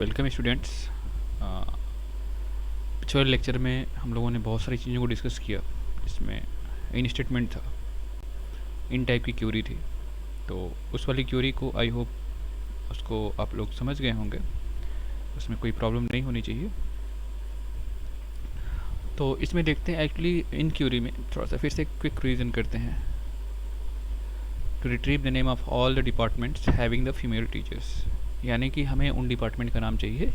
Welcome students. पिछले lecture में हम लोगों ने बहुत सारी चीज़ों को डिस्कस किया, जिसमें इन स्टेटमेंट था, इन टाइप की क्यूरी थी। तो उस वाली क्यूरी को आई होप उसको आप लोग समझ गए होंगे, उसमें कोई प्रॉब्लम नहीं होनी चाहिए। तो इसमें देखते हैं एक्चुअली इन क्यूरी में थोड़ा सा फिर से क्विक रिवीजन करते हैं। To retrieve the name of all the departments having the female teachers, यानी कि हमें उन डिपार्टमेंट का नाम चाहिए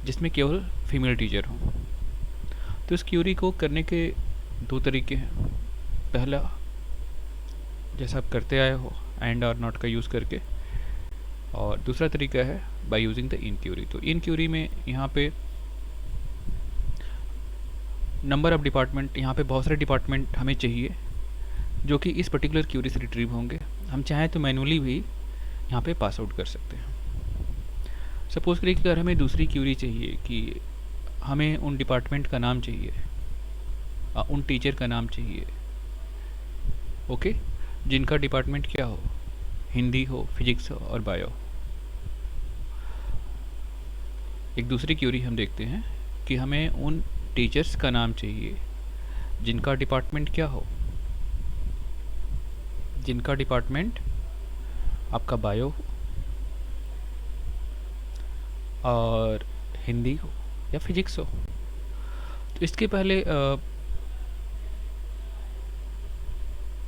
जिसमें केवल फीमेल टीचर हो। तो इस क्यूरी को करने के दो तरीके हैं। पहला, जैसा आप करते आए हो, एंड और नॉट का यूज़ करके, और दूसरा तरीका है by using the in query. तो इन क्यूरी में यहाँ पे नंबर ऑफ डिपार्टमेंट, यहाँ पे बहुत सारे डिपार्टमेंट हमें चाहिए जो कि इस पर्टिकुलर क्यूरी से रिट्रीव होंगे। हम चाहें तो मैनुअली भी यहाँ पे पास आउट कर सकते हैं। सपोज करिए कि अगर हमें दूसरी क्यूरी चाहिए कि हमें उन डिपार्टमेंट का नाम चाहिए, उन टीचर का नाम चाहिए, ओके, जिनका डिपार्टमेंट क्या हो, हिंदी हो, फिजिक्स हो और बायो। एक दूसरी क्यूरी हम देखते हैं कि हमें उन टीचर्स का नाम चाहिए जिनका डिपार्टमेंट क्या हो, जिनका डिपार्टमेंट आपका बायो हो और हिंदी हो या फिजिक्स हो। तो इसके पहले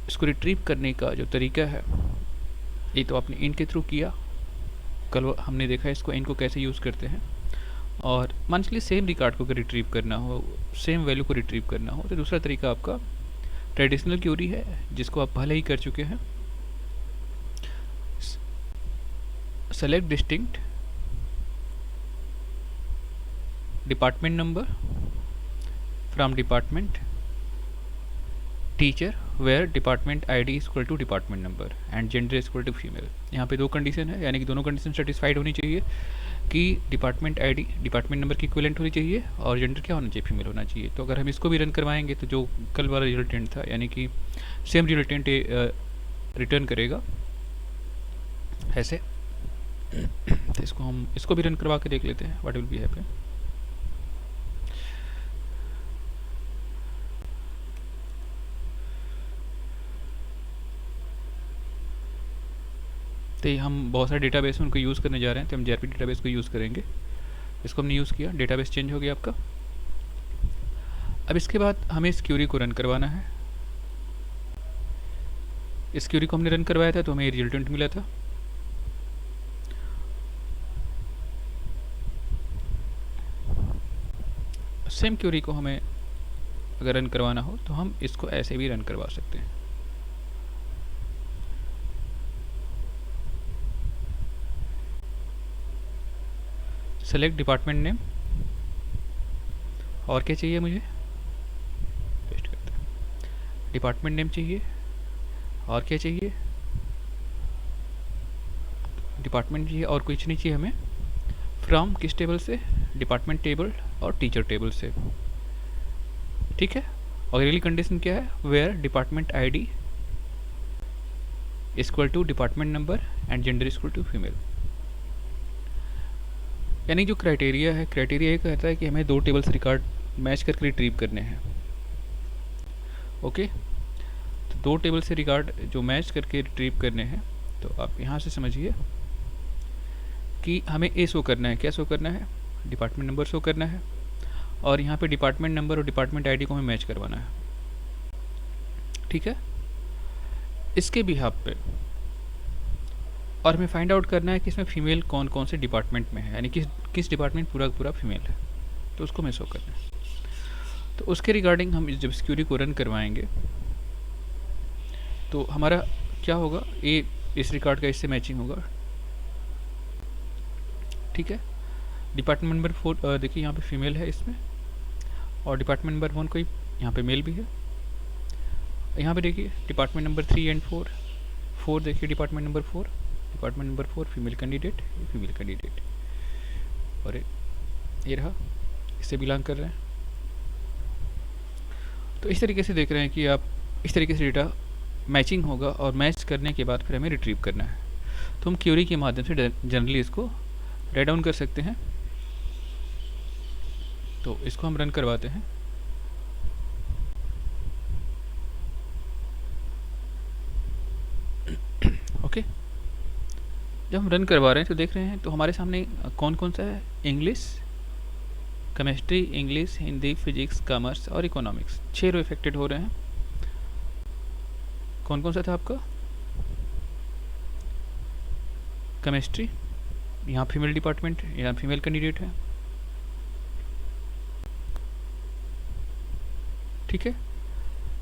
इसको रिट्रीव करने का जो तरीका है, ये तो आपने इन के थ्रू किया। कल हमने देखा इसको, इन को कैसे यूज़ करते हैं। और मान लीजिए सेम रिकॉर्ड को रिट्रीव करना हो, सेम वैल्यू को रिट्रीव करना हो, तो दूसरा तरीका आपका ट्रेडिशनल क्यूरी है, जिसको आप पहले ही कर चुके हैं। Select distinct department number from department teacher where department ID is equal to department number and gender is equal to female. यहाँ पे दो कंडीशन है, यानी कि दोनों कंडीशन सेटिस्फाइड होनी चाहिए कि डिपार्टमेंट आईडी डिपार्टमेंट नंबर की इक्विवेलेंट होनी चाहिए और जेंडर क्या होना चाहिए, फीमेल होना चाहिए। तो अगर हम इसको भी रन करवाएंगे तो जो कल वाला रिजल्टेंट था, यानी कि सेम रिजल्टेंट रिटर्न करेगा ऐसे। तो इसको हम इसको भी रन करवा के देख लेते हैं, व्हाट विल बी हैपन। तो हम बहुत सारे डेटाबेस में उनको यूज़ करने जा रहे हैं, तो हम जेआरपी डेटाबेस को यूज़ करेंगे। इसको हमने यूज़ किया, डेटाबेस चेंज हो गया आपका। अब इसके बाद हमें इस क्यूरी को रन करवाना है। इस क्यूरी को हमने रन करवाया था तो हमें रिजल्टेंट मिला था। सेम क्यूरी को हमें अगर रन करवाना हो तो हम इसको ऐसे भी रन करवा सकते हैं। सेलेक्ट डिपार्टमेंट नेम, और क्या चाहिए मुझे, पेस्ट करते हैं। डिपार्टमेंट नेम चाहिए, और क्या चाहिए, डिपार्टमेंट चाहिए, और कुछ नहीं चाहिए हमें। फ्रॉम किस टेबल से, डिपार्टमेंट टेबल और टीचर टेबल से, ठीक है। और अगली कंडीशन क्या है, where department ID equal to department number and gender equal to female. यानी जो क्राइटेरिया है, क्राइटेरिया ये कहता है कि हमें दो टेबल्स रिकॉर्ड मैच करके रिट्रीव करने हैं, ओके। तो दो टेबल से रिकॉर्ड जो मैच करके रिट्रीव करने हैं, तो आप यहाँ से समझिए कि हमें ए शो करना है, क्या शो करना है, डिपार्टमेंट नंबर शो करना है, और यहाँ पे डिपार्टमेंट नंबर और डिपार्टमेंट आईडी को हमें मैच करवाना है, ठीक है। इसके बिहाफ पे और हमें फाइंड आउट करना है कि इसमें फीमेल कौन कौन से डिपार्टमेंट में है, यानी किस डिपार्टमेंट पूरा पूरा फीमेल है, तो उसको हमें शो करना है। तो उसके रिगार्डिंग हम जब इस क्यूरी को रन करवाएंगे तो हमारा क्या होगा, ए इस रिकॉर्ड का इससे मैचिंग होगा, ठीक है। डिपार्टमेंट नंबर 4 देखिए यहाँ पे फीमेल है इसमें, और डिपार्टमेंट नंबर 1 कोई यहाँ पे मेल भी है। यहाँ पे देखिए डिपार्टमेंट नंबर 3 एंड 4 देखिए, डिपार्टमेंट नंबर 4 फीमेल कैंडिडेट, ये फीमेल कैंडिडेट, और ये रहा, इससे बिलोंग कर रहे हैं। तो इस तरीके से देख रहे हैं कि आप इस तरीके से डेटा मैचिंग होगा, और मैच करने के बाद फिर हमें रिट्रीव करना है। तो हम क्यूरी के माध्यम से जनरली इसको राइट डाउन कर सकते हैं। तो इसको हम रन करवाते हैं। ओके, जब हम रन करवा रहे हैं तो देख रहे हैं तो हमारे सामने कौन कौन सा है, English, chemistry, English, Hindi, physics, commerce और इकोनॉमिक्स, 6 रो इफेक्टेड हो रहे हैं। कौन कौन सा था आपका, केमिस्ट्री, यहाँ फीमेल डिपार्टमेंट, यहाँ फीमेल कैंडिडेट है, ठीक है।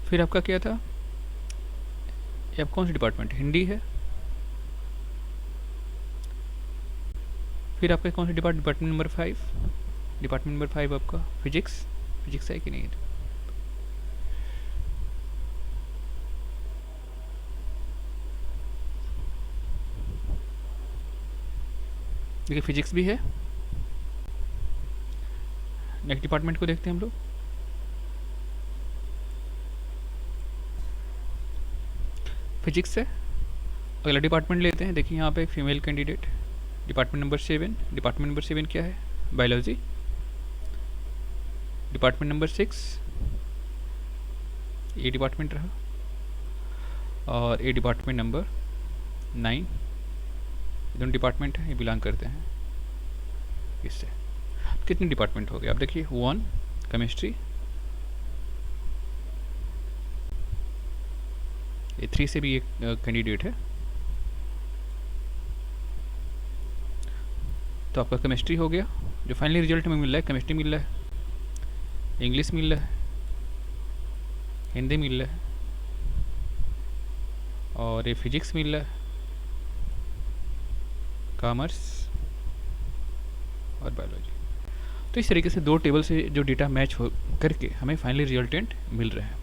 फिर आपका क्या था, ये आप कौन सा डिपार्टमेंट, हिंदी है। फिर आपका कौन सा डिपार्टमेंट नंबर 5, डिपार्टमेंट नंबर 5 आपका फिजिक्स, फिजिक्स है कि नहीं, देखिए फिजिक्स भी है। नेक्स्ट डिपार्टमेंट को देखते हैं हम लोग, फिजिक्स है। अगला डिपार्टमेंट लेते हैं, देखिए यहाँ पे female candidate, department number 7, department number 7 क्या है, बायोलॉजी। डिपार्टमेंट नंबर 6 ये डिपार्टमेंट रहा, और ये डिपार्टमेंट नंबर 9, दोनों डिपार्टमेंट हैं, ये बिलोंग करते हैं इससे। कितने डिपार्टमेंट हो गए आप देखिए, 1 केमिस्ट्री, ये 3 से भी एक कैंडिडेट है, तो आपका केमिस्ट्री हो गया। जो फाइनली रिजल्ट में मिल रहा है, केमिस्ट्री मिल रहा है, इंग्लिश मिल रहा है, हिंदी मिल रहा है, और ये फिजिक्स मिल रहा है, कॉमर्स और बायोलॉजी। तो इस तरीके से 2 टेबल से जो डेटा मैच हो करके हमें फाइनली रिजल्टेंट मिल रहे हैं।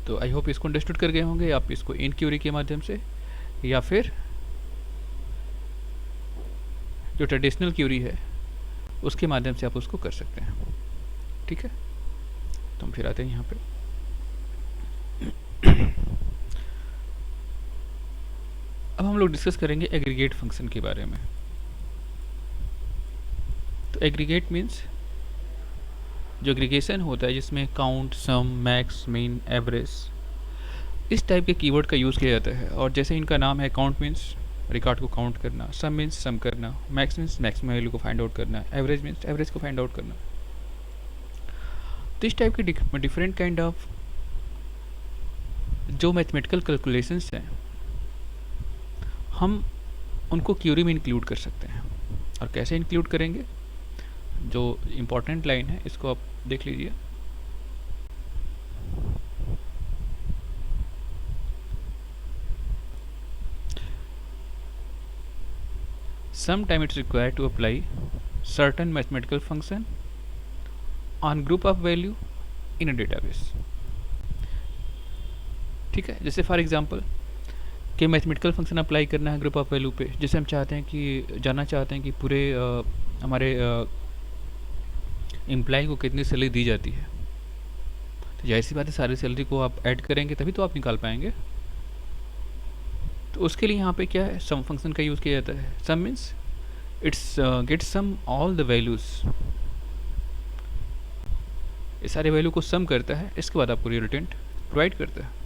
तो आई होप इसको अंडरस्टूड कर गए होंगे आप, इसको इन क्यूरी के माध्यम से या फिर जो ट्रेडिशनल क्यूरी है उसके माध्यम से आप उसको कर सकते हैं, ठीक है। तो हम फिर आते हैं यहाँ पे। अब हम लोग डिस्कस करेंगे एग्रीगेट फंक्शन के बारे में। तो एग्रीगेट मीन्स जो एग्रीगेशन होता है जिसमें काउंट, सम, मैक्स, मीन, एवरेज, इस टाइप के कीवर्ड का यूज़ किया जाता है। और जैसे इनका नाम है, काउंट मीन्स रिकॉर्ड को काउंट करना, सम मीन्स सम करना, मैक्स मीन्स मैक्सिमम वैल्यू को फाइंड आउट करना, एवरेज मीन्स एवरेज को फाइंड आउट करना। तो इस टाइप के डिफरेंट काइंड ऑफ जो मैथमेटिकल कैलकुलेशंस हैं हम उनको क्यूरी में इंक्लूड कर सकते हैं। और कैसे इंक्लूड करेंगे, जो इम्पोर्टेंट लाइन है इसको आप देख लीजिए। Sometime it's required to apply certain mathematical function on group of value in a database। ठीक है, जैसे फॉर एग्जांपल कि मैथमेटिकल फंक्शन अप्लाई करना है ग्रुप ऑफ वैल्यू पे, जैसे हम चाहते हैं कि जानना चाहते हैं कि पूरे हमारे एम्प्लॉय को कितनी सैलरी दी जाती है। तो जाहिर सी बात है सारी सैलरी को आप ऐड करेंगे तभी तो आप निकाल पाएंगे। तो उसके लिए यहाँ पे क्या है, सम फंक्शन का यूज़ किया जाता है। Sum means it's get sum all the values, ये सारे वैल्यू को सम करता है, इसके बाद आपको रिजल्टेंट प्रोवाइड करता है।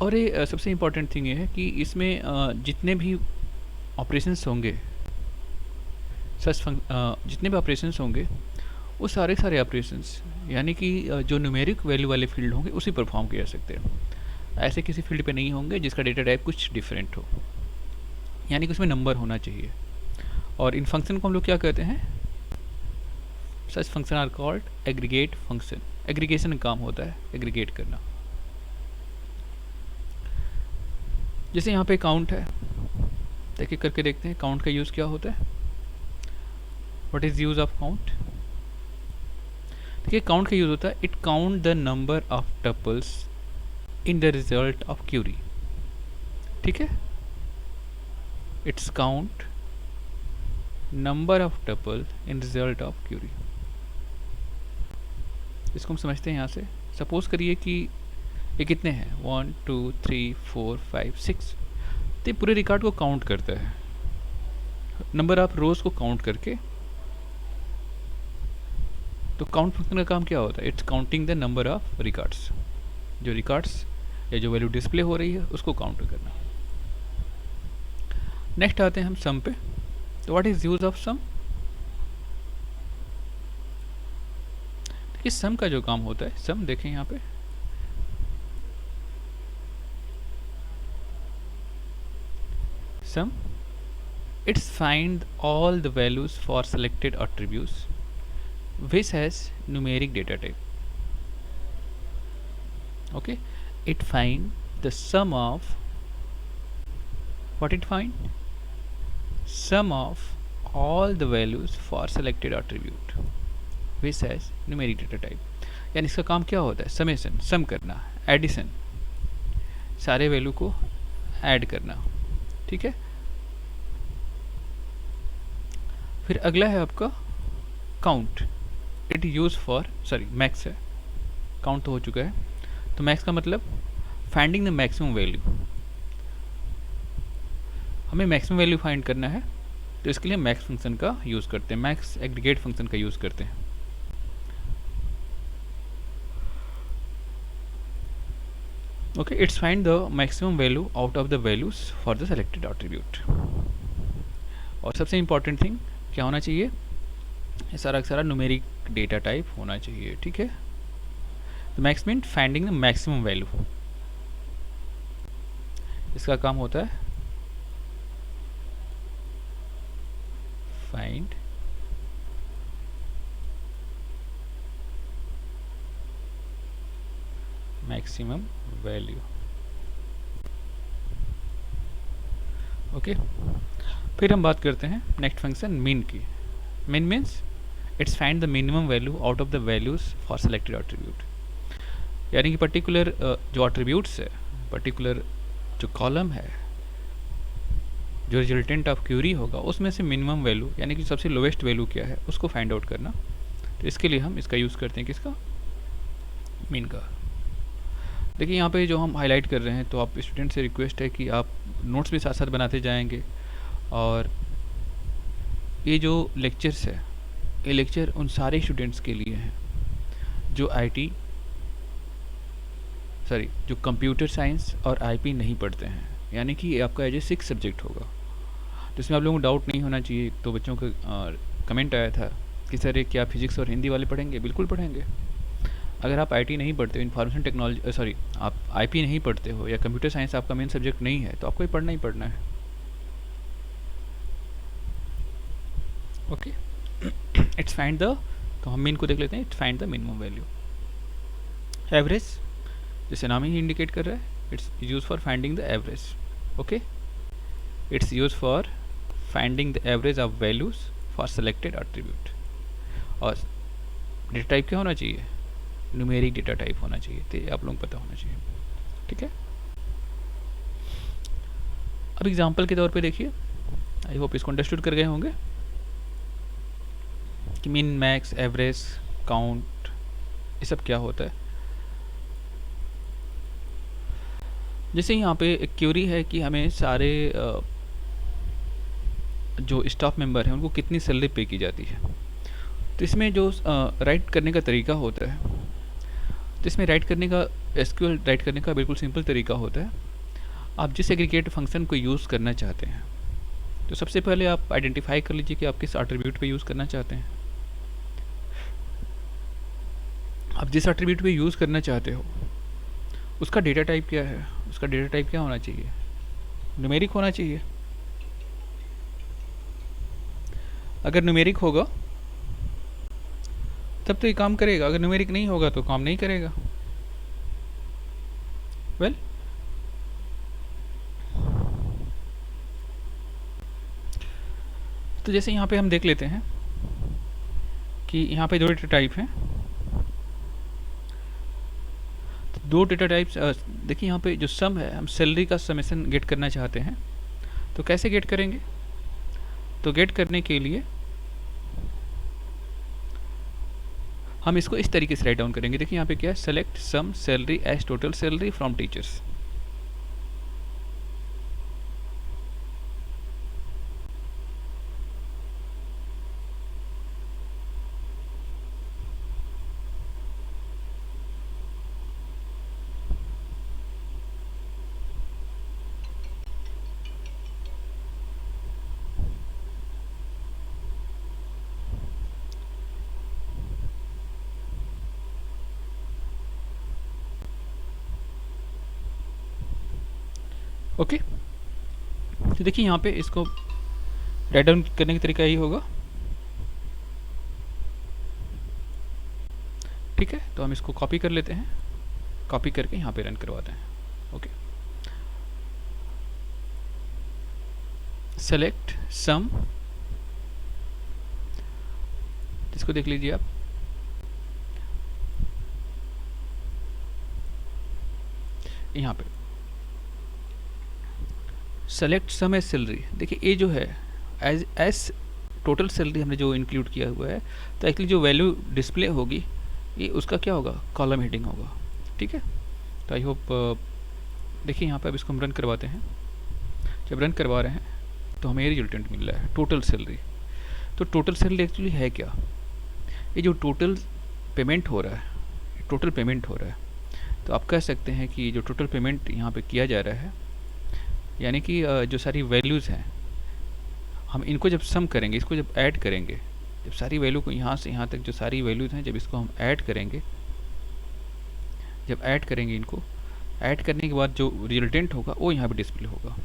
और ये सबसे इम्पॉर्टेंट थिंग ये है कि इसमें जितने भी ऑपरेशंस होंगे, जितने भी ऑपरेशंस होंगे वो सारे ऑपरेशंस यानी कि जो न्यूमेरिक वैल्यू वाले फील्ड होंगे उसी परफॉर्म किए जा सकते हैं। ऐसे किसी फील्ड पे नहीं होंगे जिसका डेटा टाइप कुछ डिफरेंट हो, यानी कि उसमें नंबर होना चाहिए। और इन फंक्शन को हम लोग क्या कहते हैं, such function are called aggregate function. Aggregation का काम होता है एग्रीगेट करना। जैसे यहाँ पे काउंट है, देखिए करके देखते हैं काउंट का यूज़ क्या होता है। What is use of count, देखिए काउंट का यूज़ होता है it count the number of tuples in the result of query. ठीक है, it's count number of tuple in result of query. इसको हम समझते हैं यहाँ से। सपोज करिए कि ये कितने हैं, 1 2 3 4 5 6, तो ये पूरे रिकॉर्ड को काउंट करता है। नंबर ऑफ रोज को काउंट करके। तो काउंट फंक्शन का काम क्या होता है? It's counting the number of records, जो रिकॉर्ड्स या जो वैल्यू डिस्प्ले हो रही है उसको काउंट करना। नेक्स्ट आते हैं हम सम पे। तो what is use of some? देखिए सम का जो काम होता है, सम देखें यहाँ पे, sum, it's find all the values for selected attributes which has numeric data type. Okay, it find the sum of, what it find? Sum of all the values for selected attribute which has numeric data type. यानी इसका काम क्या होता है? Summation, सम करना, addition, सारे value को add करना। ठीक है, फिर अगला है आपका count. It use for, sorry max है, काउंट तो हो चुका है। तो मैक्स का मतलब फाइंडिंग द मैक्सिमम वैल्यू, हमें मैक्सिमम वैल्यू फाइंड करना है, तो इसके लिए मैक्स फंक्शन का यूज़ करते हैं, मैक्स एग्रीगेट फंक्शन का यूज़ करते हैं। Okay, it's find the maximum value out of the values for the selected attribute. और सबसे इंपॉर्टेंट थिंग क्या होना चाहिए? ये सारा का सारा न्यूमेरिक डेटा टाइप होना चाहिए। ठीक है, तो max mean finding the maximum value, इसका काम होता है फाइंड मैक्सिमम वैल्यू। ओके, फिर हम बात करते हैं नेक्स्ट फंक्शन मीन की। Mean means it's find the minimum value out of the values for selected attribute. यानी कि पर्टिकुलर जो एट्रीब्यूट्स है, पर्टिकुलर जो कॉलम है, जो रिजल्टेंट ऑफ क्यूरी होगा, उसमें से मिनिमम वैल्यू यानी कि सबसे लोवेस्ट वैल्यू क्या है उसको फाइंड आउट करना। तो इसके लिए हम इसका यूज़ करते हैं, किसका? मीन का। देखिए यहाँ पे जो हम हाईलाइट कर रहे हैं, तो आप स्टूडेंट से रिक्वेस्ट है कि आप नोट्स भी साथ साथ बनाते जाएंगे। और ये जो लेक्चर्स है, ये लेक्चर उन सारे स्टूडेंट्स के लिए हैं जो जो कंप्यूटर साइंस और आईपी नहीं पढ़ते हैं। यानी कि ये आपका एज ए 6 सब्जेक्ट होगा, जिसमें आप लोगों को डाउट नहीं होना चाहिए। तो बच्चों का कमेंट आया था कि सर क्या फिजिक्स और हिंदी वाले पढ़ेंगे? बिल्कुल पढ़ेंगे। अगर आप आईटी नहीं पढ़ते हो, इन्फॉर्मेशन टेक्नोलॉजी आप आईपी नहीं पढ़ते हो, या कंप्यूटर साइंस आपका मेन सब्जेक्ट नहीं है, तो आपको ये पढ़ना ही पढ़ना है। ओके, इट्स फाइंड द, तो हम मीन को देख लेते हैं। It's find the minimum value. Average, जैसे नाम ही इंडिकेट कर रहा है, it's use for finding the average. Okay, it's use for finding the average of values for selected attribute. और डेटा टाइप क्या होना चाहिए? न्यूमेरिक डेटा टाइप होना चाहिए। तो ये आप लोगों को पता होना चाहिए। ठीक है, अब एग्जांपल के तौर पे देखिए, आई होप इसको अंडरस्टूड कर गए होंगे कि मीन, मैक्स, एवरेज, काउंट, ये सब क्या होता है। जैसे यहाँ पे एक क्यूरी है कि हमें सारे जो स्टाफ मेंबर हैं उनको कितनी सैलरी पे की जाती है। तो इसमें जो राइट करने का तरीका होता है, तो इसमें राइट करने का, एसक्यूएल राइट करने का बिल्कुल सिंपल तरीका होता है। आप जिस एग्रीगेट फंक्शन को यूज़ करना चाहते हैं, तो सबसे पहले आप आइडेंटिफाई कर लीजिए कि आप किस एट्रीब्यूट पे यूज़ करना चाहते हैं। आप जिस एट्रीब्यूट पे यूज़ करना चाहते हो उसका डेटा टाइप क्या है? उसका डेटा टाइप क्या होना चाहिए? न्यूमेरिक होना चाहिए। अगर न्यूमेरिक होगा तब तो ये काम करेगा, अगर न्यूमेरिक नहीं होगा तो काम नहीं करेगा। वेल, तो जैसे यहाँ पे हम देख लेते हैं कि यहाँ पे 2 डेटा टाइप हैं। तो 2 डेटा टाइप्स, देखिए यहाँ पे जो सम है, हम सैलरी का समेशन गेट करना चाहते हैं। तो कैसे गेट करेंगे? तो गेट करने के लिए हम इसको इस तरीके से राइट डाउन करेंगे। देखिए यहाँ पे क्या है, select sum salary as total salary from teachers. Okay, तो देखिए यहाँ पे इसको राइट डाउन करने का तरीका यही होगा। ठीक है, तो हम इसको कॉपी कर लेते हैं, कॉपी करके यहाँ पे रन करवाते हैं। ओके, सेलेक्ट सम, इसको देख लीजिए आप, यहाँ पे सेलेक्ट सम एज सैलरी। देखिए ये जो है एज टोटल सैलरी हमने जो इंक्लूड किया हुआ है, तो एक्चुअली जो वैल्यू डिस्प्ले होगी ये उसका क्या होगा, कॉलम हेडिंग होगा। ठीक है, तो आई होप देखिए यहाँ पे अब इसको हम रन करवाते हैं। जब रन करवा रहे हैं तो हमें ये रिजल्टेंट मिल रहा है, टोटल सैलरी। तो टोटल सैलरी एक्चुअली है क्या, ये जो टोटल पेमेंट हो रहा है, टोटल पेमेंट हो रहा है, तो आप कह सकते हैं कि जो टोटल पेमेंट यहाँ पे किया जा रहा है, यानी कि जो सारी वैल्यूज़ हैं हम इनको जब सम करेंगे, इसको जब ऐड करेंगे, जब सारी वैल्यू को यहाँ से यहाँ तक जो सारी वैल्यूज़ हैं जब इसको हम ऐड करेंगे, जब ऐड करेंगे इनको, ऐड करने के बाद जो रिजल्टेंट होगा वो यहाँ पे डिस्प्ले होगा।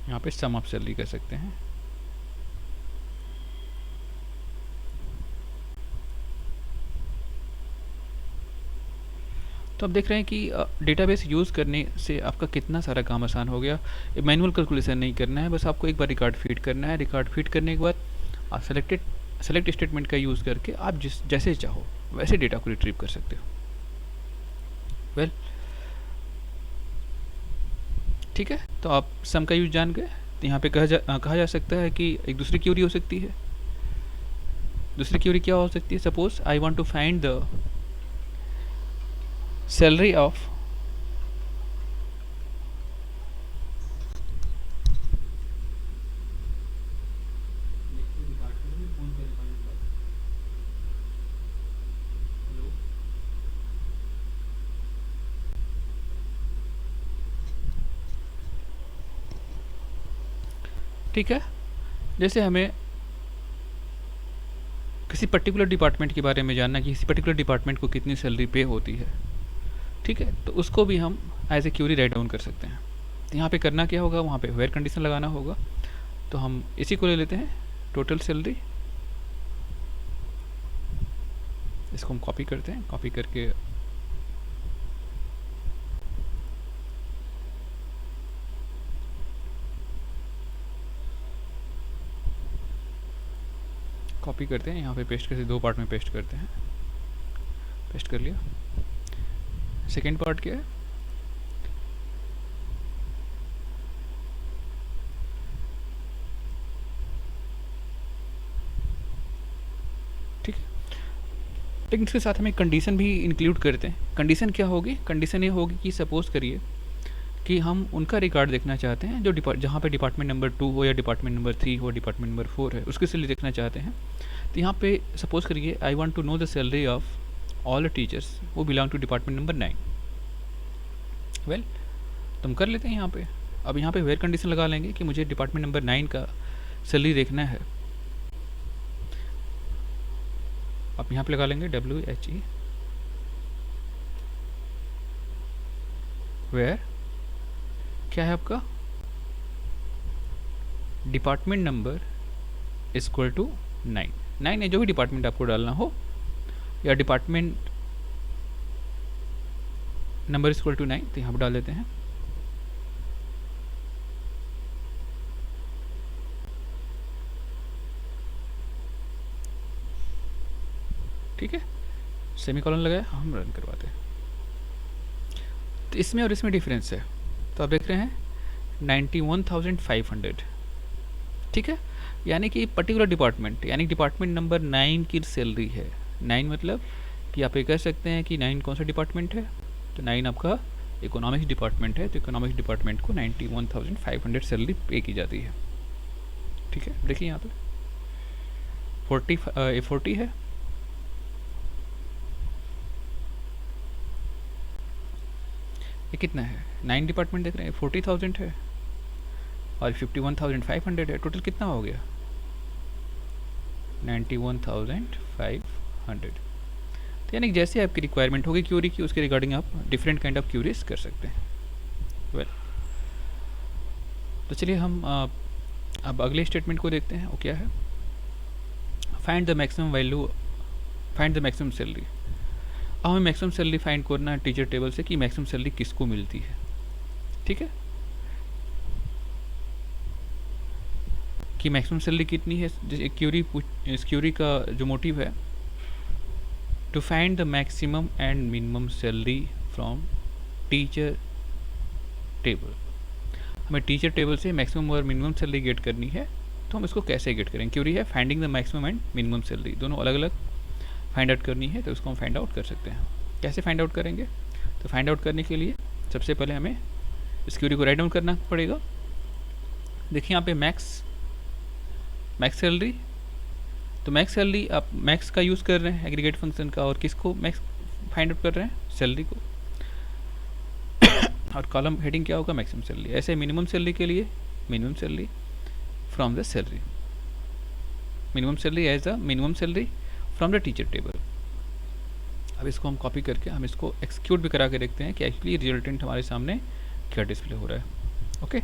यहाँ पे सम ऑफ सैलरी कर सकते हैं। तो आप देख रहे हैं कि डेटाबेस यूज़ करने से आपका कितना सारा काम आसान हो गया। मैनुअल कैलकुलेशन नहीं करना है, बस आपको एक बार रिकॉर्ड फीड करना है। रिकॉर्ड फीड करने के बाद आप सेलेक्ट स्टेटमेंट का यूज़ करके आप जैसे चाहो वैसे डेटा को रिट्रीव कर सकते हो। वेल ठीक है, तो आप सम का यूज जान गए। तो यहाँ पे कहा जा सकता है कि एक दूसरी क्यूरी हो सकती है। दूसरी क्यूरी क्या हो सकती है, suppose I want to find the salary of ठीक है, जैसे हमें किसी पर्टिकुलर डिपार्टमेंट के बारे में जानना कि किसी पर्टिकुलर डिपार्टमेंट को कितनी सैलरी पे होती है। ठीक है, तो उसको भी हम as a query write down कर सकते हैं। तो यहाँ पे करना क्या होगा, वहाँ पे वेयर कंडीशन लगाना होगा। तो हम इसी को ले लेते हैं, टोटल सैलरी। इसको हम कॉपी करते हैं, कॉपी करके कॉपी करते हैं, यहाँ पे पेस्ट करके दो पार्ट में पेस्ट करते हैं। पेस्ट कर लिया। सेकेंड पार्ट क्या है, ठीक है, लेकिन इसके साथ हमें कंडीशन भी इंक्लूड करते हैं। कंडीशन क्या होगी, कंडीशन ये होगी कि सपोज करिए कि हम उनका रिकॉर्ड देखना चाहते हैं जो जहाँ पे डिपार्टमेंट नंबर 2 हो या डिपार्टमेंट नंबर 3 हो, डिपार्टमेंट नंबर 4 है, उसके सैलरी देखना चाहते हैं। तो यहाँ पे सपोज करिए I want to know the salary of all teachers वो belong to department number 9। Well तो हम कर लेते हैं यहाँ पे। अब यहाँ पे वेयर कंडीशन लगा लेंगे कि मुझे डिपार्टमेंट नंबर 9 का सैलरी देखना है। आप यहाँ पे लगा लेंगे WHE वेयर क्या है आपका, डिपार्टमेंट नंबर इक्वल टू 9 है, जो भी डिपार्टमेंट आपको डालना हो, या डिपार्टमेंट नंबर इक्वल टू 9, तो यहाँ पर डाल देते हैं। ठीक है, सेमीकोलन लगाया, हम रन करवाते हैं। तो इसमें और इसमें डिफरेंस है, तो आप देख रहे हैं 91,500। ठीक है, यानी कि पर्टिकुलर डिपार्टमेंट, यानी डिपार्टमेंट नंबर 9 की सैलरी है। 9 मतलब कि आप ये कह सकते हैं कि 9 कौन सा डिपार्टमेंट है, तो 9 आपका इकोनॉमिक्स डिपार्टमेंट है। तो इकोनॉमिक्स डिपार्टमेंट को 91,500 सैलरी पे की जाती है। ठीक है, देखिए यहाँ पे 40 है, ये कितना है, 9 डिपार्टमेंट देख रहे हैं, 40,000 है और 51,500 है। टोटल कितना हो गया, 91,500। तो यानी जैसे आपकी रिक्वायरमेंट होगी क्यूरी की, उसके रिगार्डिंग आप डिफरेंट काइंड ऑफ क्यूरीज कर सकते हैं। वेल तो चलिए हम अब अगले स्टेटमेंट को देखते हैं। वो क्या है? Find the maximum value, find the maximum salary. अब हमें मैक्सिमम सैलरी फाइंड करना है टीचर टेबल से कि मैक्सिमम सैलरी किसको मिलती है। ठीक है, कि मैक्सिमम सैलरी कितनी है। जैसे इस क्यूरी का जो मोटिव है, to find the maximum and minimum salary from teacher table. हमें टीचर टेबल से मैक्सिमम और मिनिमम सैलरी गेट करनी है, तो हम इसको कैसे गेट करेंगे? क्यूरी है finding the maximum and minimum salary, दोनों अलग अलग फाइंड आउट करनी है, तो उसको हम फाइंड आउट कर सकते हैं। कैसे फाइंड आउट करेंगे? तो फाइंड आउट करने के लिए सबसे पहले हमें इस क्यूरी को राइट डाउन करना पड़ेगा। देखिए यहाँ पे मैक्स सैलरी, तो मैक्स सैलरी आप मैक्स का यूज़ कर रहे हैं एग्रीगेट फंक्शन का, और किसको मैक्स फाइंड आउट कर रहे हैं? सैलरी को। और कॉलम हेडिंग क्या होगा? Maximum salary. ऐसे मिनिमम सैलरी के लिए minimum salary from the salary, minimum salary as a minimum salary from the teacher table. अब इसको हम कॉपी करके हम इसको एक्सिक्यूट भी करा के देखते हैं कि एक्चुअली रिजल्टेंट हमारे सामने क्या डिस्प्ले हो रहा है। ओके,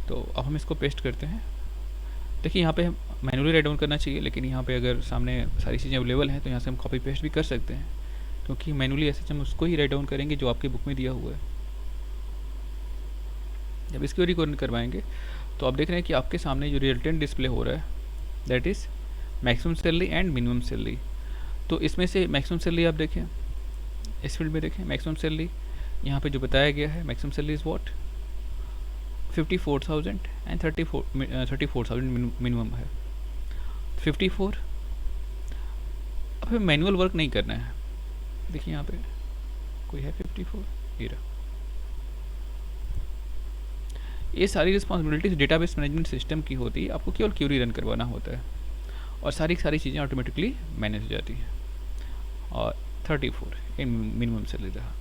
तो अब हम इसको पेस्ट करते हैं। देखिए यहाँ पे हम मैनुअली राइट डाउन करना चाहिए, लेकिन यहाँ पे अगर सामने सारी चीज़ें अवेलेबल हैं तो यहाँ से हम कॉपी पेस्ट भी कर सकते हैं, क्योंकि मैनुअली ऐसे हम उसको ही राइट डाउन करेंगे जो आपके बुक में दिया हुआ है। जब इसकी क्वेरी को रन करवाएंगे तो आप देख रहे हैं कि आपके सामने जो रिजल्टेंट डिस्प्ले हो रहा है that is maximum salary and minimum salary. तो इसमें से मैक्सिमम सैलरी आप देखें, इस फील्ड में देखें मैक्सिमम सैलरी यहाँ पे जो बताया गया है, maximum salary is what 54,000 and 34,000 minimum है। 54, अब हमें मैनुअल वर्क नहीं करना है। देखिए यहाँ पे कोई है 54, ये सारी रिस्पॉन्सिबिलिटीज डेटाबेस मैनेजमेंट सिस्टम की होती है, आपको केवल क्यूरी रन करवाना होता है और सारी चीज़ें ऑटोमेटिकली मैनेज हो जाती हैं। और 34 इन मिनिमम सैलरी रहा।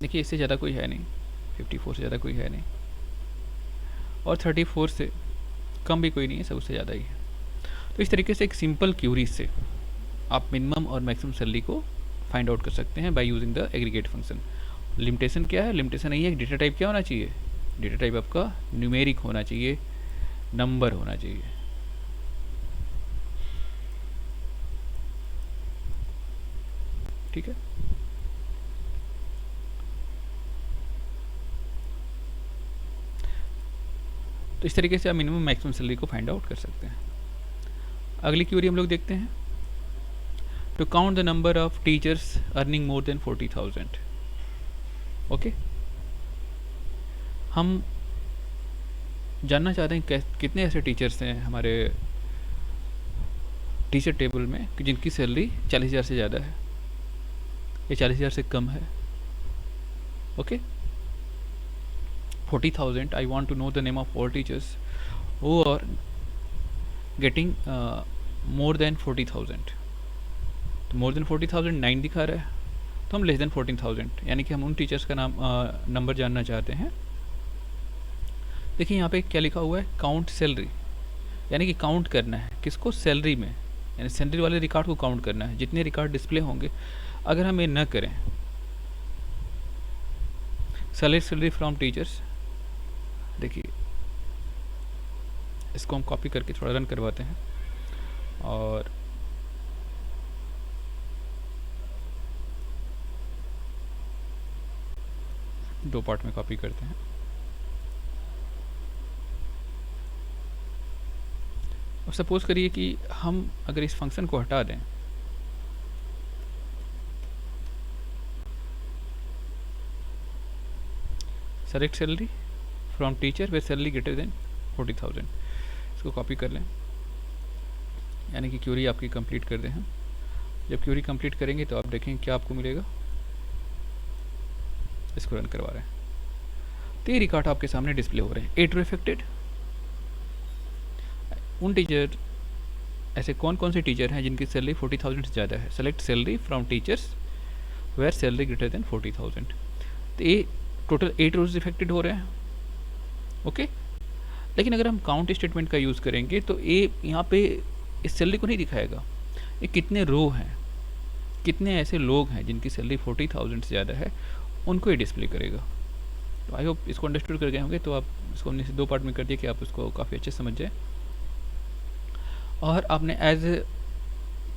देखिए इससे ज़्यादा कोई है नहीं, 54 से ज़्यादा कोई है नहीं, और 34 से कम भी कोई नहीं है, सब उससे ज़्यादा ही है। तो इस तरीके से एक सिंपल क्यूरी से आप मिनिमम और मैक्सिमम सैलरी को फाइंड आउट कर सकते हैं bye using the aggregate function. Limitation क्या है? लिमिटेशन नहीं है, डेटा टाइप क्या होना चाहिए? डेटा टाइप आपका न्यूमेरिक होना चाहिए, नंबर होना चाहिए। ठीक है, तो इस तरीके से आप मिनिमम मैक्सिमम सैलरी को फाइंड आउट कर सकते हैं। अगली क्वेरी हम लोग देखते हैं, to count the number of teachers earning more than 40,000। Okay, हम जानना चाहते हैं कितने ऐसे टीचर्स हैं हमारे टीचर टेबल में कि जिनकी सैलरी 40,000 से ज़्यादा है या 40,000 से कम है। Okay, 40,000, I want to know the name of all teachers who are getting more than 40,000। तो more than 40,000 9 दिखा रहा है, तो हम लेस देन 14,000, यानी कि हम उन टीचर्स का नाम नंबर जानना चाहते हैं। देखिए यहाँ पे क्या लिखा हुआ है, काउंट सैलरी, यानी कि काउंट करना है किसको? सैलरी में, यानी सैलरी वाले रिकॉर्ड को काउंट करना है। जितने रिकॉर्ड डिस्प्ले होंगे, अगर हम ये न करें, सेलेक्ट सैलरी फ्रॉम टीचर्स, देखिए इसको हम कॉपी करके थोड़ा रन करवाते हैं और दो पार्ट में कॉपी करते हैं। अब सपोज करिए कि हम अगर इस फंक्शन को हटा दें, select salary from teacher where salary greater than 40,000, इसको कॉपी कर लें, यानी कि क्यूरी आपकी कंप्लीट कर दें हम। जब क्यूरी कंप्लीट करेंगे तो आप देखेंगे क्या आपको मिलेगा। इसको रन करवा रहे हैं तो ये रिकॉर्ड आपके सामने डिस्प्ले हो रहे हैं। ए ट्रू इफेक्टेड, उन टीचर, ऐसे कौन कौन से टीचर हैं जिनकी सैलरी 40,000 से ज़्यादा है? Select salary from teachers where salary greater than 40,000। तो ये टोटल 8 रोज इफेक्टेड हो रहे हैं। ओके, लेकिन अगर हम काउंट स्टेटमेंट का यूज़ करेंगे तो ये यहाँ पे इस सैलरी को नहीं दिखाएगा, ये कितने रो हैं, कितने ऐसे लोग हैं जिनकी सैलरी 40,000 से ज़्यादा है, उनको ये डिस्प्ले करेगा। तो आई होप इसको अंडरस्टूड कर गए होंगे। तो आप इसको हमने दो पार्ट में कर दिया कि आप उसको काफ़ी अच्छे समझ जाए। और आपने एज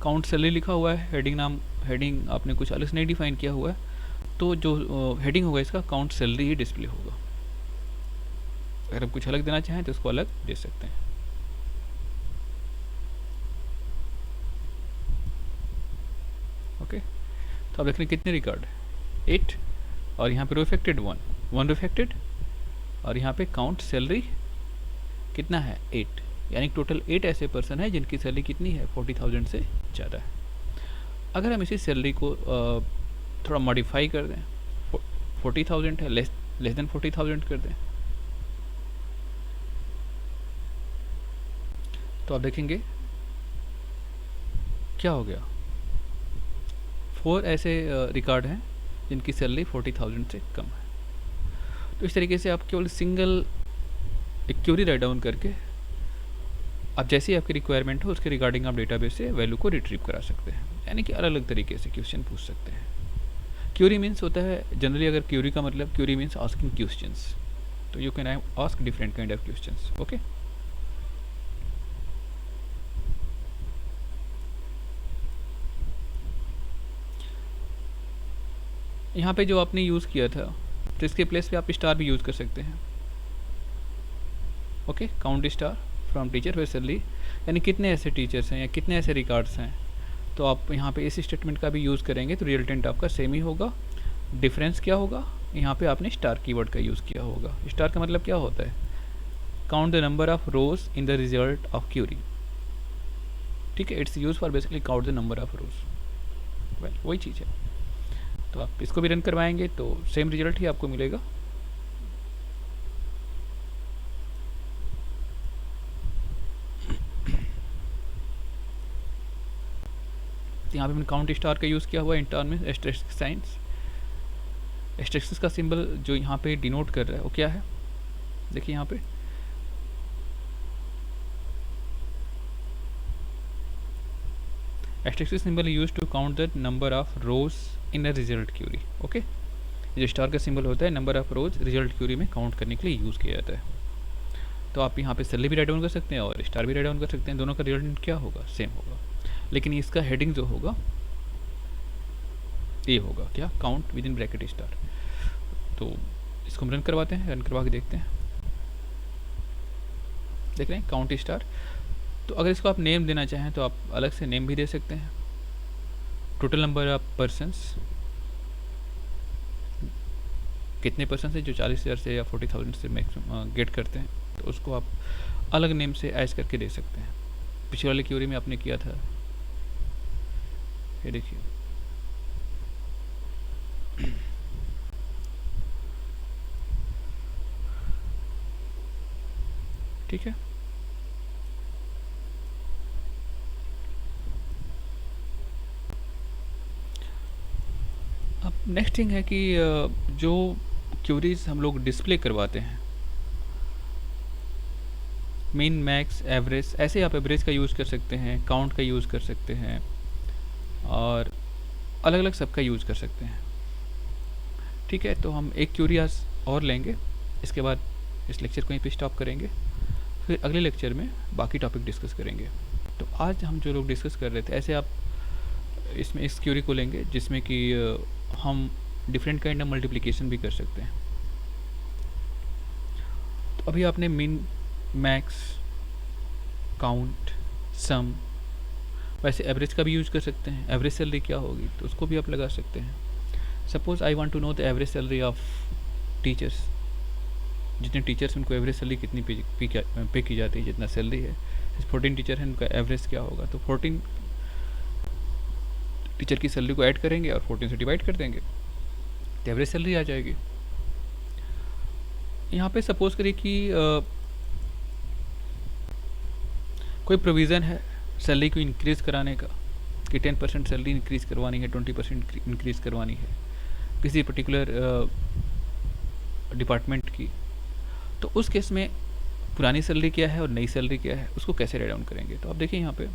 काउंट सैलरी लिखा हुआ है, हेडिंग आपने कुछ अलग से नहीं डिफाइन किया हुआ है, तो जो हेडिंग होगा इसका काउंट सैलरी ही डिस्प्ले होगा। अगर आप कुछ अलग देना चाहें तो उसको अलग दे सकते हैं। ओके, तो आप देख रहे हैं कितने रिकॉर्ड है, 8, और यहाँ पे रो इफेक्टेड 1 रो इफेक्टेड, और यहाँ पे काउंट सैलरी कितना है 8, यानी टोटल 8 ऐसे पर्सन है जिनकी सैलरी कितनी है 40,000 से ज़्यादा है। अगर हम इसी सैलरी को थोड़ा मॉडिफाई कर दें, 40,000 है, लेस देन 40,000 कर दें, तो आप देखेंगे क्या हो गया, 4 ऐसे रिकॉर्ड हैं जिनकी सैलरी 40,000 से कम है। तो इस तरीके से आप केवल सिंगल एक क्वेरी राइट डाउन करके आप जैसी आपकी रिक्वायरमेंट हो उसके रिगार्डिंग आप डेटाबेस से वैल्यू को रिट्रीव करा सकते हैं, यानी कि अलग अलग तरीके से क्वेश्चन पूछ सकते हैं। क्वेरी मीन्स होता है जनरली, अगर क्वेरी का मतलब क्वेरी मीन्स आस्किंग क्वेश्चंस, तो you can ask different kind of questions. Okay, यहाँ पे जो आपने यूज़ किया था तो इसके प्लेस पे आप स्टार भी यूज़ कर सकते हैं। Okay, count star from teacher where salary, यानी कितने ऐसे टीचर्स हैं या कितने ऐसे रिकॉर्ड्स हैं, तो आप यहाँ पे इस स्टेटमेंट का भी यूज़ करेंगे तो रिजल्टेंट आपका सेम ही होगा। डिफरेंस क्या होगा, यहाँ पे आपने स्टार कीवर्ड का यूज़ किया होगा। स्टार का मतलब क्या होता है, count the number of rows in the result of query. ठीक है, it's use for basically count the number of rows. Well, वही चीज़ है। तो आप इसको भी रन करवाएंगे तो सेम रिजल्ट ही आपको मिलेगा। यहाँ पे मैंने काउंट स्टार का यूज़ किया हुआ है, इंटर्न में एस्टेरिस्क साइंस। एस्टेरिस्क का सिंबल जो यहाँ पे डिनोट कर रहा है वो क्या है, देखिए यहाँ पे asterisk symbol use to count the number of rows in a result query. Okay, जो स्टार का सिंबल होता है number of rows result query में काउंट करने के लिए यूज़ किया जाता है। तो आप यहाँ पे सैलरी भी राइट डाउन कर सकते हैं और स्टार भी राइट डाउन कर सकते हैं, दोनों का रिजल्ट क्या होगा, सेम होगा। लेकिन इसका हेडिंग जो होगा ये होगा क्या, count with in bracket star. तो इसको हम रन करवाते हैं, रन करवा के देखते हैं। देख रहे हैं काउंट स्टार। तो अगर इसको आप नेम देना चाहें तो आप अलग से नेम भी दे सकते हैं। टोटल नंबर ऑफ पर्सन्स, कितने पर्सन है जो 40,000 से या 40,000 से मैक्सिमम गेट करते हैं, तो उसको आप अलग नेम से ऐड करके दे सकते हैं। पिछले वाले क्यूरी में आपने किया था, ये देखिए ठीक है। अब नेक्स्ट थिंग है कि जो क्यूरीज हम लोग डिस्प्ले करवाते हैं, मीन मैक्स एवरेज, ऐसे आप एवरेज का यूज़ कर सकते हैं, काउंट का यूज़ कर सकते हैं और अलग अलग सबका यूज़ कर सकते हैं। ठीक है, तो हम एक क्यूरी आज और लेंगे, इसके बाद इस लेक्चर को यहीं पे स्टॉप करेंगे, फिर अगले लेक्चर में बाकी टॉपिक डिस्कस करेंगे। तो आज हम जो लोग डिस्कस कर रहे थे, ऐसे आप इसमें इस क्यूरी को लेंगे जिसमें कि हम डिफरेंट काइंड ऑफ मल्टीप्लिकेशन भी कर सकते हैं। तो अभी आपने मीन, मैक्स, काउंट, सम, वैसे एवरेज का भी यूज़ कर सकते हैं। एवरेज सैलरी क्या होगी तो उसको भी आप लगा सकते हैं। Suppose I want to know the average salary of teachers, जितने टीचर्स उनको एवरेज सैलरी कितनी पे की जाती है, जितना सैलरी है, 14 टीचर हैं उनका एवरेज क्या होगा, तो 14 टीचर की सैलरी को ऐड करेंगे और 14 से डिवाइड कर देंगे तो एवरेज सैलरी आ जाएगी। यहाँ पे सपोज करिए कि कोई प्रोविज़न है सैलरी को इंक्रीज़ कराने का, कि 10% सैलरी इंक्रीज़ करवानी है, 20% इंक्रीज़ करवानी है किसी पर्टिकुलर डिपार्टमेंट की, तो उस केस में पुरानी सैलरी क्या है और नई सैलरी क्या है, उसको कैसे राइट डाउन करेंगे। तो आप देखिए यहाँ पे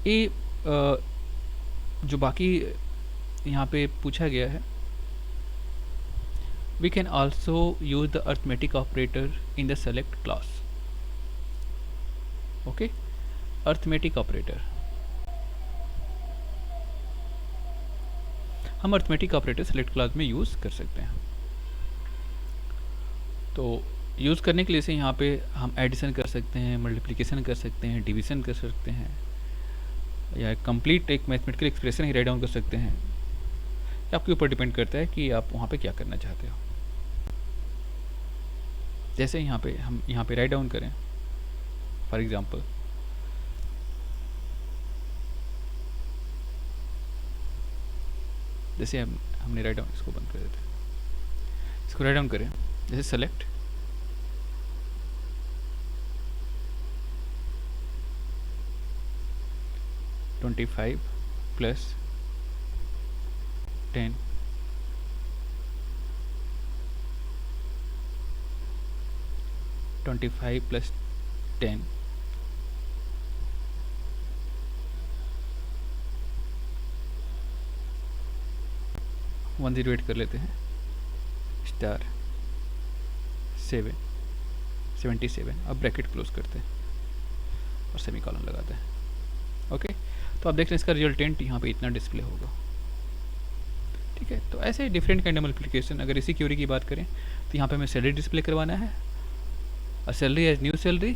ये जो बाकी यहाँ पे पूछा गया है, we can also use the arithmetic operator in the select class. Okay, arithmetic operator, हम अर्थमेटिक ऑपरेटर सेलेक्ट क्लास में यूज़ कर सकते हैं। तो यूज़ करने के लिए से यहाँ पे हम एडिशन कर सकते हैं, मल्टीप्लिकेशन कर सकते हैं, डिवीज़न कर सकते हैं, या कंप्लीट एक मैथमेटिकल एक्सप्रेशन ही राइट डाउन कर सकते हैं। ये आपके ऊपर डिपेंड करता है कि आप वहाँ पे क्या करना चाहते हो। जैसे यहाँ पे हम यहाँ पे राइट डाउन करें, फॉर एग्जांपल जैसे हमने राइट डाउन, इसको बंद कर देते हैं, इसको राइट डाउन करें, जैसे सेलेक्ट (25 + 10) (25 + 10) वन जीरो एट कर लेते हैं, *777, अब ब्रैकेट क्लोज करते हैं और सेमी कॉलन लगाते हैं। ओके, तो आप देख रहे हैं इसका रिजल्टेंट यहाँ पे इतना डिस्प्ले होगा। ठीक है, तो ऐसे डिफरेंट काइंड ऑफ मल्टीप्लिकेशन। अगर इसी क्यूरी की बात करें तो यहाँ पे हमें सैलरी डिस्प्ले करवाना है, और salary as new salary,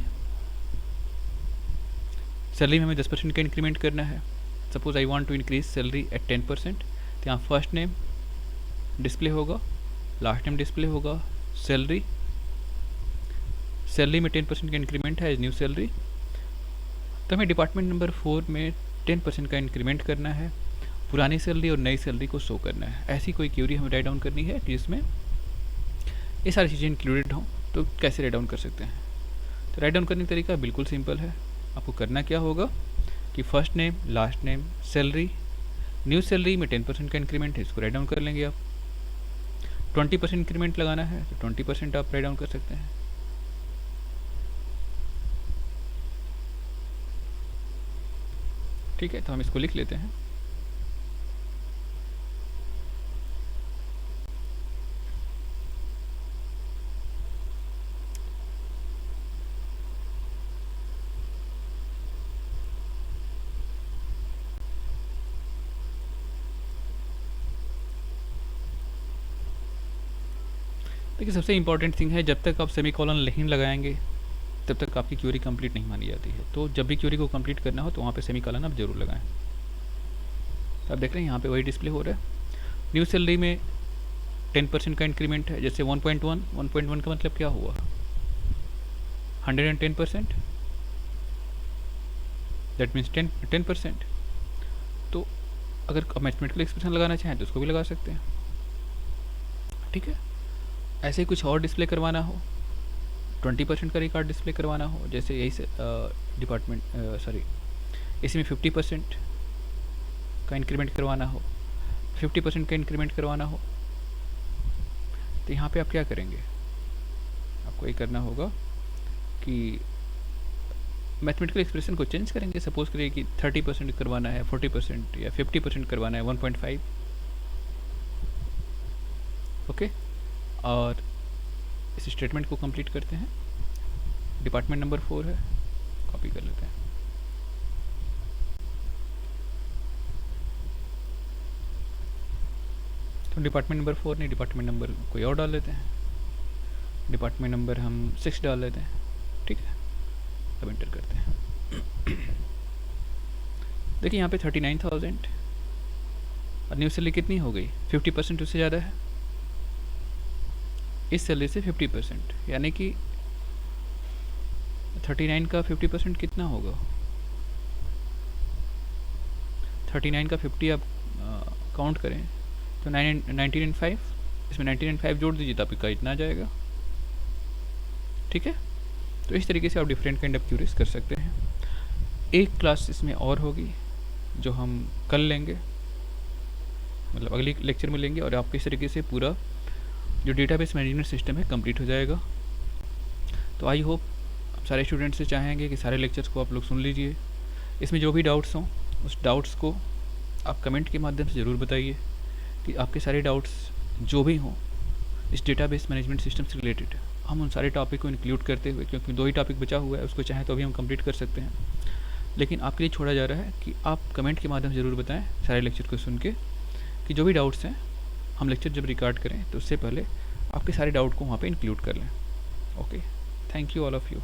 salary में हमें 10% का इंक्रीमेंट करना है। Suppose I want to increase salary at 10%, तो यहाँ फर्स्ट नेम डिस्प्ले होगा, लास्ट नेम डिस्प्ले होगा, सैलरी में 10% का इंक्रीमेंट है एज न्यू सैलरी। तो हमें डिपार्टमेंट नंबर 4 में 10% का इंक्रीमेंट करना है, पुरानी सैलरी और नई सैलरी को शो करना है। ऐसी कोई क्यूरी हमें राइट डाउन करनी है जिसमें ये सारी चीज़ें इंक्लूडेड हों। तो कैसे राइट डाउन कर सकते हैं? तो राइट डाउन करने का तरीका बिल्कुल सिंपल है। आपको करना क्या होगा कि first name, last name, salary, new salary में 10% का इंक्रीमेंट है, इसको राइट डाउन कर लेंगे आप। 20% इंक्रीमेंट लगाना है तो 20% आप राइट डाउन कर सकते हैं। ठीक है, तो हम इसको लिख लेते हैं। देखिए, सबसे इंपॉर्टेंट थिंग है, जब तक आप सेमी कॉलन नहीं लगाएंगे तब तक आपकी क्यूरी कंप्लीट नहीं मानी जाती है। तो जब भी क्यूरी को कंप्लीट करना हो तो वहाँ पे सेमी कॉलन आप जरूर लगाएं। तो आप देख रहे हैं यहाँ पे वही डिस्प्ले हो रहा है। न्यू सैलरी में 10% का इंक्रीमेंट है, जैसे 1.1 का मतलब क्या हुआ, 110%, दैट मीन्स 10%। तो अगर आप मैथमेटिकल एक्सप्रेशन लगाना चाहें तो उसको भी लगा सकते हैं। ठीक है, ऐसे ही कुछ और डिस्प्ले करवाना हो, 20% का रिकॉर्ड डिस्प्ले करवाना हो, जैसे यही से इसमें 50% का इंक्रीमेंट करवाना हो, 50% का इंक्रीमेंट करवाना हो, तो यहाँ पे आप क्या करेंगे, आपको ये करना होगा कि मैथमेटिकल एक्सप्रेशन को चेंज करेंगे। सपोज करिए कि 30% करवाना है, 40% या 50% करवाना है, 1.5। ओके, और इस स्टेटमेंट को कंप्लीट करते हैं। डिपार्टमेंट नंबर 4 है, कॉपी कर लेते हैं। तो डिपार्टमेंट नंबर 4 नहीं, डिपार्टमेंट नंबर कोई और डाल लेते हैं। डिपार्टमेंट नंबर हम 6 डाल लेते हैं। ठीक है, अब एंटर करते हैं। देखिए यहाँ पे 39,000 और न्यू सैलरी कितनी हो गई, 50% उससे ज़्यादा है। इस सैलरी से 50%, यानी कि 39 का 50% कितना होगा, 39 का 50 आप काउंट करें तो 19 एंड 5, इसमें 19 एंड 5 जोड़ दीजिए तो आपका इतना आ जाएगा। ठीक है, तो इस तरीके से आप डिफरेंट काइंड ऑफ क्यूरीज कर सकते हैं। एक क्लास इसमें और होगी जो हम कल लेंगे, मतलब अगली लेक्चर में लेंगे, और आपको इस तरीके से पूरा जो डेटाबेस मैनेजमेंट सिस्टम है कंप्लीट हो जाएगा। तो आई होप सारे स्टूडेंट्स से चाहेंगे कि सारे लेक्चर्स को आप लोग सुन लीजिए। इसमें जो भी डाउट्स हों उस डाउट्स को आप कमेंट के माध्यम से ज़रूर बताइए कि आपके सारे डाउट्स जो भी हों इस डेटाबेस मैनेजमेंट सिस्टम से रिलेटेड, हम उन सारे टॉपिक को इंक्लूड करते हुए, क्योंकि 2 ही टॉपिक बचा हुआ है, उसको चाहे तो अभी हम कंप्लीट कर सकते हैं, लेकिन आपके लिए छोड़ा जा रहा है कि आप कमेंट के माध्यम से ज़रूर बताएं सारे लेक्चर को सुन के कि जो भी डाउट्स हैं हम लेक्चर जब रिकॉर्ड करें तो उससे पहले आपके सारे डाउट को वहाँ पे इंक्लूड कर लें। Okay, thank you all of you.